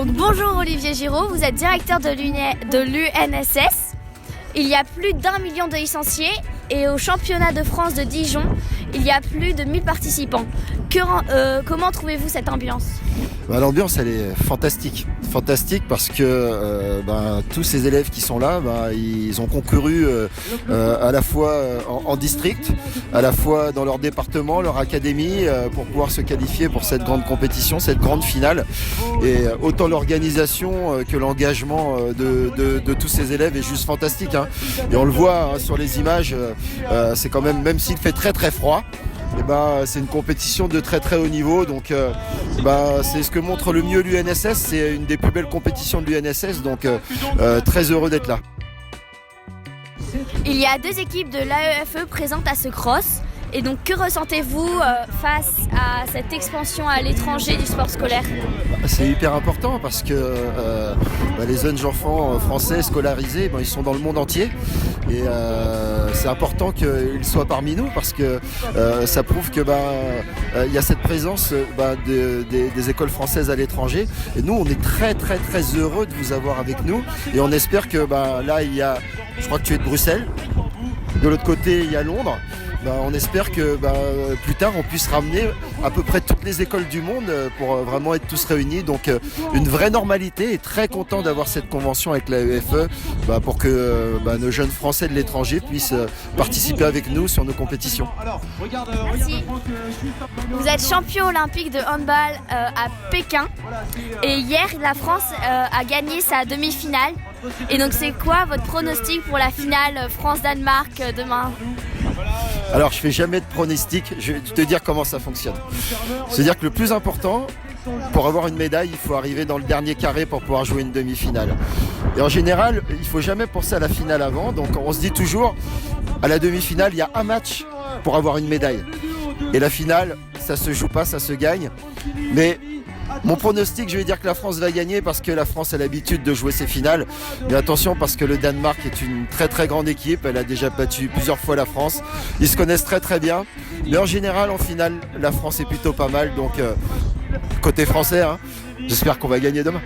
Donc bonjour Olivier Giraud, vous êtes directeur de l'UNSS. Il y a plus d'1 million de licenciés et au championnat de France de Dijon, il y a plus de 1000 participants. Comment trouvez-vous cette ambiance ? L'ambiance, elle est fantastique. Fantastique parce que tous ces élèves qui sont là, ils ont concouru à la fois en district, à la fois dans leur département, leur académie, pour pouvoir se qualifier pour cette grande compétition, cette grande finale. Et autant l'organisation que l'engagement de tous ces élèves est juste fantastique. Et on le voit sur les images, c'est quand même s'il fait très très froid, c'est une compétition de très très haut niveau, donc c'est ce que montre le mieux l'UNSS. C'est une des plus belles compétitions de l'UNSS, donc très heureux d'être là. Il y a 2 équipes de l'AEFE présentes à ce cross. Et donc, que ressentez-vous face à cette expansion à l'étranger du sport scolaire ? C'est hyper important parce que les jeunes enfants français scolarisés, ils sont dans le monde entier. Et c'est important qu'ils soient parmi nous parce que ça prouve que y a cette présence des écoles françaises à l'étranger. Et nous, on est très très très heureux de vous avoir avec nous. Et on espère que là, il y a, je crois que tu es de Bruxelles. De l'autre côté, il y a Londres. On espère que plus tard on puisse ramener à peu près toutes les écoles du monde pour vraiment être tous réunis. Donc une vraie normalité, et très content d'avoir cette convention avec la UEFA pour que nos jeunes Français de l'étranger puissent participer avec nous sur nos compétitions. Merci. Vous êtes champion olympique de handball à Pékin et hier la France a gagné sa demi-finale. Et donc c'est quoi votre pronostic pour la finale France-Danemark demain ? Alors, je fais jamais de pronostic, je vais te dire comment ça fonctionne. C'est-à-dire que le plus important, pour avoir une médaille, il faut arriver dans le dernier carré pour pouvoir jouer une demi-finale. Et en général, il ne faut jamais penser à la finale avant. Donc, on se dit toujours, à la demi-finale, il y a un match pour avoir une médaille. Et la finale, ça se joue pas, ça se gagne. Mais mon pronostic, je vais dire que la France va gagner parce que la France a l'habitude de jouer ses finales. Mais attention, parce que le Danemark est une très très grande équipe. Elle a déjà battu plusieurs fois la France. Ils se connaissent très très bien. Mais en général, en finale, la France est plutôt pas mal. Donc, côté français, j'espère qu'on va gagner demain.